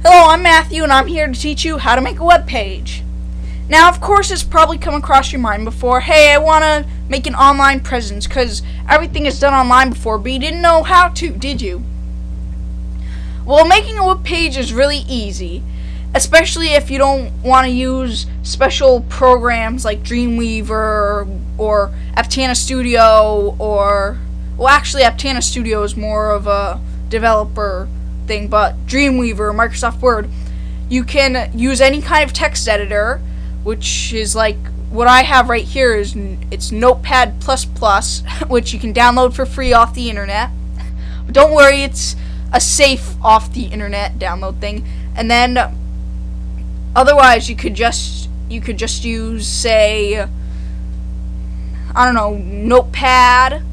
Hello, I'm Matthew, and I'm here to teach you how to make a web page. Now, of course, it's probably come across your mind before, hey, I want to make an online presence, because everything is done online before, but you didn't know how to, did you? Well, making a web page is really easy, especially if you don't want to use special programs like Dreamweaver or Aptana Studio, or, well, actually, Aptana Studio is more of a developer thing, but Dreamweaver, Microsoft Word, you can use any kind of text editor, which is like what I have right here. It's Notepad++, which you can download for free off the internet. But don't worry, it's a safe off the internet download thing. And then otherwise you could just use, say, I don't know, Notepad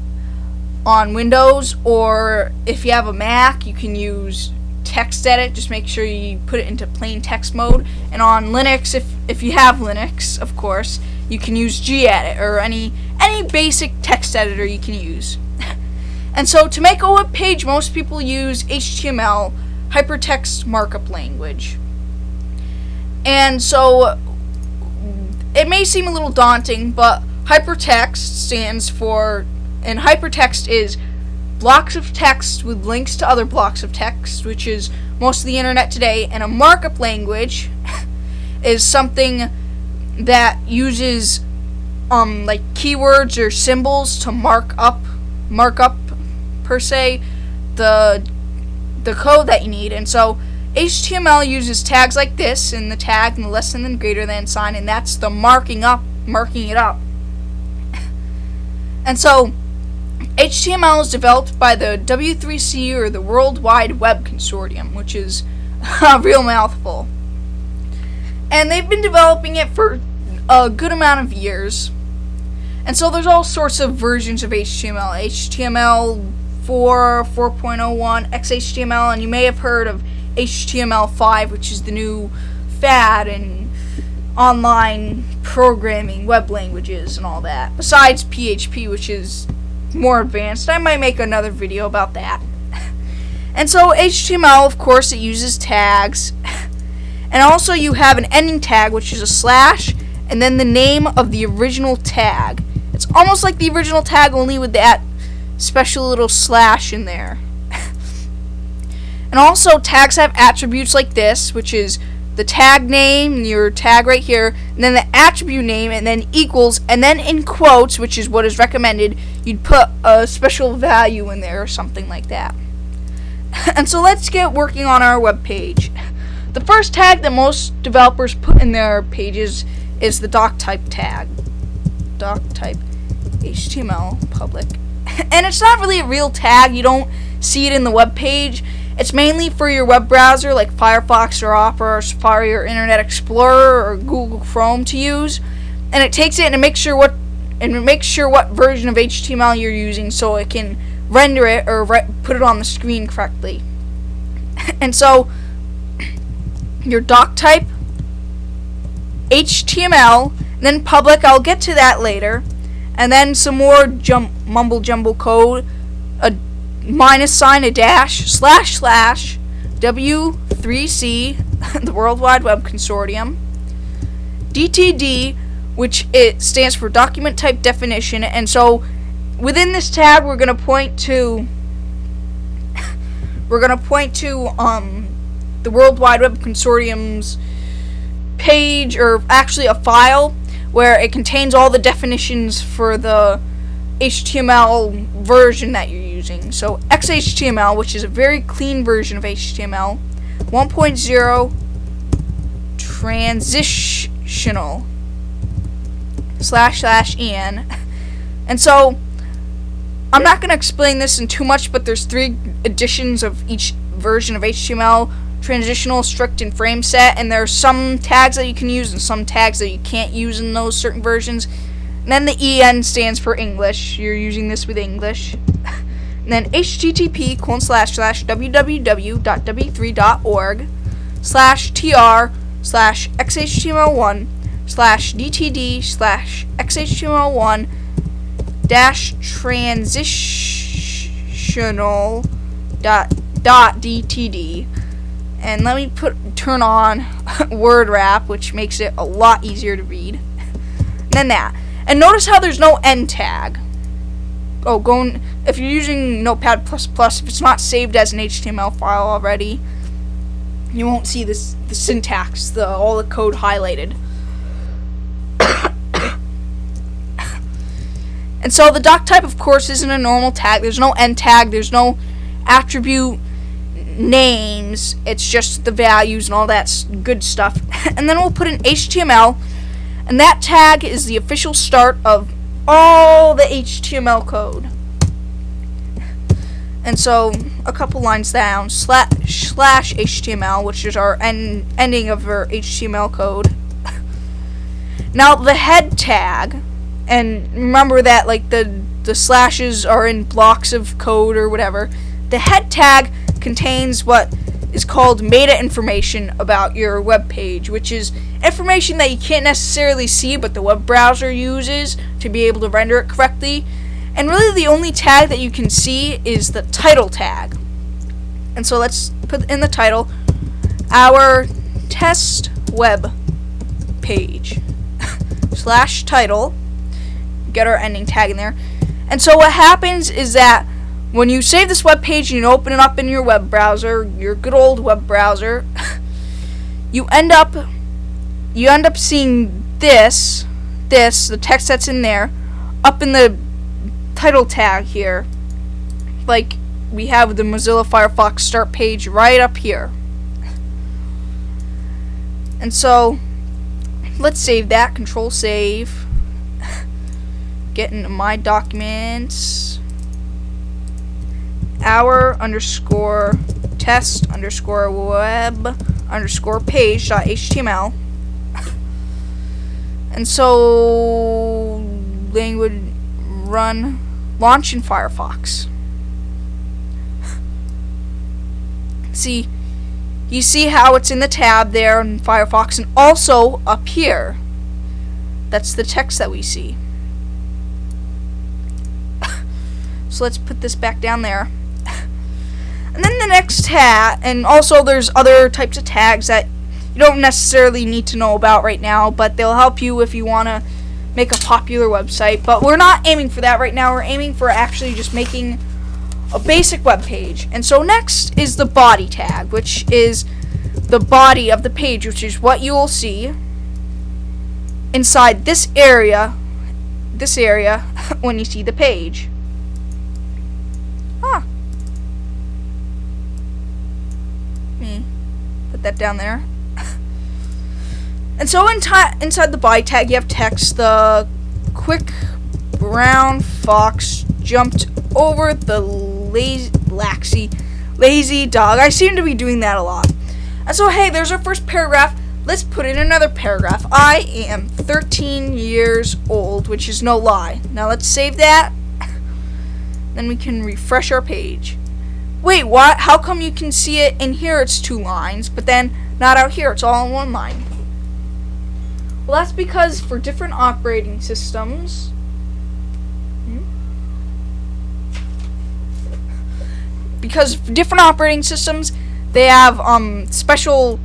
on Windows, or if you have a Mac, you can use TextEdit. Just make sure you put it into plain text mode. And on Linux, if you have Linux, of course, you can use gedit or any basic text editor you can use. And so to make a web page, most people use HTML, hypertext markup language. And so it may seem a little daunting, but hypertext stands for, and hypertext is blocks of text with links to other blocks of text, which is most of the internet today. And a markup language is something that uses like keywords or symbols to mark up per se the code that you need. And so HTML uses tags like this, and the tag and the less than and greater than sign, and that's the marking it up. And so HTML is developed by the W3C, or the World Wide Web Consortium, which is a real mouthful. And they've been developing it for a good amount of years. And so there's all sorts of versions of HTML. HTML 4, 4.01, XHTML, and you may have heard of HTML5, which is the new fad in online programming, web languages, and all that. Besides PHP, which is more advanced. I might make another video about that. And so HTML, of course, it uses tags. And also you have an ending tag, which is a slash, and then the name of the original tag. It's almost like the original tag, only with that special little slash in there. And also tags have attributes like this, which is the tag name, your tag right here, and then the attribute name, and then equals, and then in quotes, which is what is recommended, you'd put a special value in there or something like that. And so let's get working on our web page. The first tag that most developers put in their pages is the doctype tag. Doctype HTML public. And it's not really a real tag. You don't see it in the web page. It's mainly for your web browser like Firefox or Opera or Safari or Internet Explorer or Google Chrome to use, and it takes it and it makes sure what version of HTML you're using, so it can render it or put it on the screen correctly. And so your doctype HTML, then public, I'll get to that later, and then some more mumble jumble code, a minus sign, a dash, slash slash, W3C, the World Wide Web Consortium, DTD, which it stands for document type definition. And so within this tag we're going to point to the World Wide Web Consortium's page, or actually a file where it contains all the definitions for the HTML version that you're using. So XHTML, which is a very clean version of HTML, 1.0 transitional //en. And so I'm not going to explain this in too much, but there's 3 editions of each version of HTML: transitional, strict, and frame set. And there are some tags that you can use and some tags that you can't use in those certain versions. And then the EN stands for English. You're using this with English. And then http://www.w3.org/tr/xhtml1/dtd/xhtml1 transitional dot dtd. And let me turn on word wrap, which makes it a lot easier to read. Then that. And notice how there's no end tag. Oh, if you're using Notepad++, if it's not saved as an HTML file already, you won't see the syntax, all the code highlighted. And so the doc type, of course, isn't a normal tag. There's no end tag. There's no attribute names. It's just the values and all that good stuff. And then we'll put in HTML, and that tag is the official start of all the HTML code. And so a couple lines down, slash HTML, which is our ending of our HTML code. Now the head tag, and remember that like the slashes are in blocks of code or whatever. The head tag contains what is called meta information about your web page, which is information that you can't necessarily see but the web browser uses to be able to render it correctly. And really the only tag that you can see is the title tag. And so let's put in the title, our test web page slash title, get our ending tag in there. And so what happens is that when you save this web page and you open it up in your web browser, your good old web browser, you end up seeing the text that's in there, up in the title tag here, like we have the Mozilla Firefox start page right up here. And so let's save that. Control save. Get into my documents. Our underscore test underscore web underscore page dot HTML. And so language run launch in Firefox. See, you see how it's in the tab there in Firefox, and also up here. That's the text that we see. So let's put this back down there. And then the next tag, and also there's other types of tags that you don't necessarily need to know about right now, but they'll help you if you want to make a popular website. But we're not aiming for that right now. We're aiming for actually just making a basic web page. And so next is the body tag, which is the body of the page, which is what you will see inside this area when you see the page. Put that down there. And so inside the body tag you have text. The quick brown fox jumped over the lazy dog. I seem to be doing that a lot. And so hey, there's our first paragraph. Let's put in another paragraph. I am 13 years old, which is no lie. Now let's save that. Then we can refresh our page. Wait, what? How come you can see it in here it's 2 lines, but then not out here, it's all in 1 line? Well, that's because for different operating systems, they have special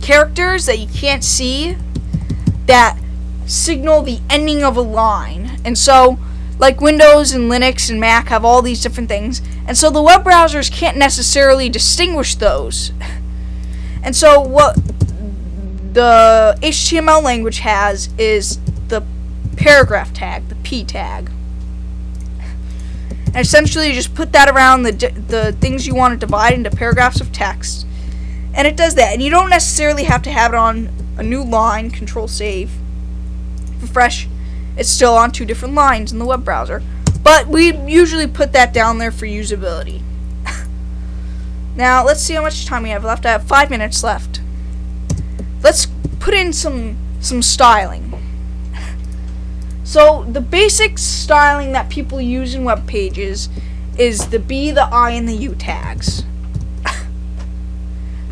characters that you can't see that signal the ending of a line. And so like Windows and Linux and Mac have all these different things, and so the web browsers can't necessarily distinguish those. And so what the HTML language has is the paragraph tag, the P tag. And essentially you just put that around the things you want to divide into paragraphs of text, and it does that. And you don't necessarily have to have it on a new line. Control save, refresh. It's still on 2 different lines in the web browser, but we usually put that down there for usability. Now let's see how much time we have left. I have 5 minutes left. Let's put in some styling. So the basic styling that people use in web pages is the B, the I, and the U tags.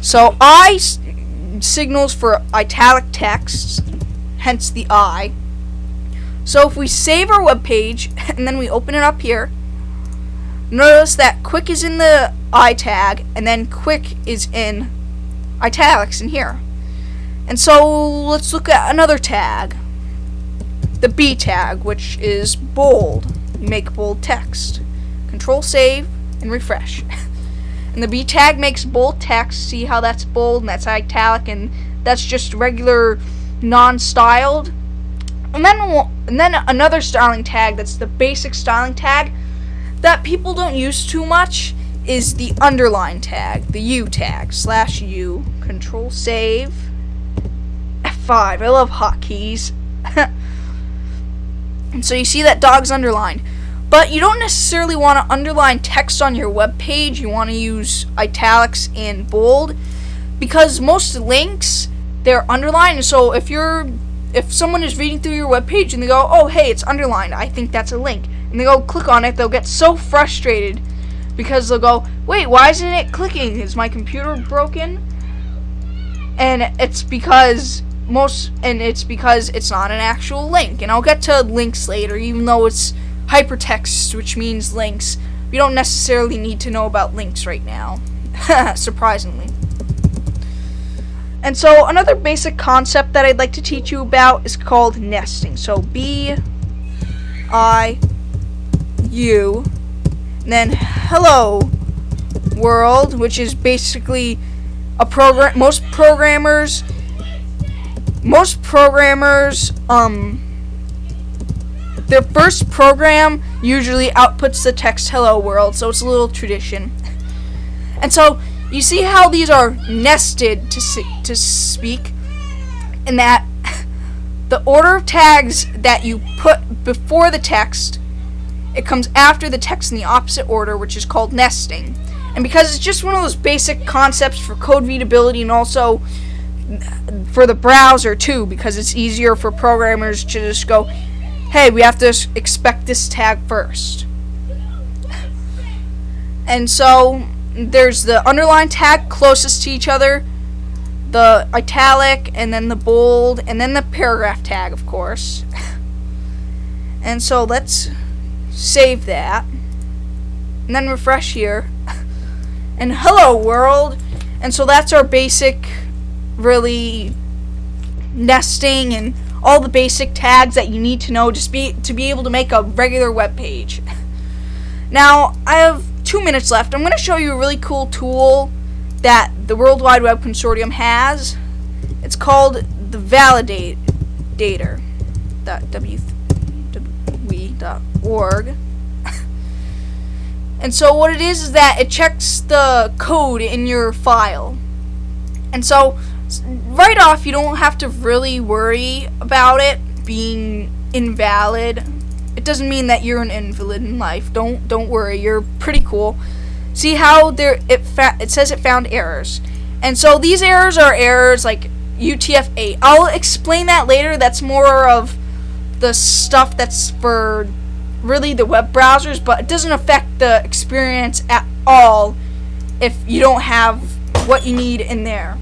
So I signals for italic text, hence the I. So if we save our web page and then we open it up here, notice that quick is in the I tag, and then quick is in italics in here. And so let's look at another tag, the B tag, which is bold. You make bold text. Control save and refresh. And the B tag makes bold text. See how that's bold and that's italic, and that's just regular non-styled. And then another styling tag that's the basic styling tag that people don't use too much is the underline tag, the U tag, /U, control save, F5. I love hotkeys. And so you see that dog's underlined. But you don't necessarily want to underline text on your web page. You want to use italics and bold, because most links, they're underlined. So if someone is reading through your web page and they go, oh hey, it's underlined, I think that's a link, and they go click on it, they'll get so frustrated because they'll go, wait, why isn't it clicking? Is my computer broken? And it's because it's not an actual link. And I'll get to links later, even though it's hypertext, which means links. We don't necessarily need to know about links right now, surprisingly. And so another basic concept that I'd like to teach you about is called nesting. So B-I-U, and then hello world, which is basically a program. Most programmers, their first program usually outputs the text hello world, so it's a little tradition. And so you see how these are nested, to speak, in that the order of tags that you put before the text, it comes after the text in the opposite order, which is called nesting. And because it's just one of those basic concepts for code readability, and also for the browser too, because it's easier for programmers to just go, hey, we have to expect this tag first. And so there's the underline tag closest to each other, the italic, and then the bold, and then the paragraph tag, of course. And so let's save that, and then refresh here. And hello world. And so that's our basic, really, nesting and all the basic tags that you need to know to be able to make a regular web page. Now, I have 2 minutes left. I'm going to show you a really cool tool that the World Wide Web Consortium has. It's called the validator.w.org. And so what it is that it checks the code in your file. And so right off, you don't have to really worry about it being invalid. It doesn't mean that you're an invalid in life. Don't worry. You're pretty cool. See how it says it found errors. And so these errors are errors like UTF-8. I'll explain that later. That's more of the stuff that's for really the web browsers, but it doesn't affect the experience at all if you don't have what you need in there.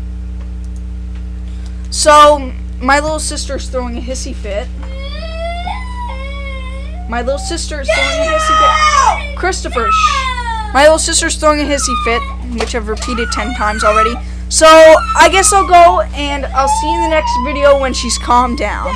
So my little sister's throwing a hissy fit. My little sister's throwing a hissy fit. Christopher, shh. My little sister's throwing a hissy fit, which I've repeated 10 times already. So I guess I'll go, and I'll see you in the next video when she's calmed down.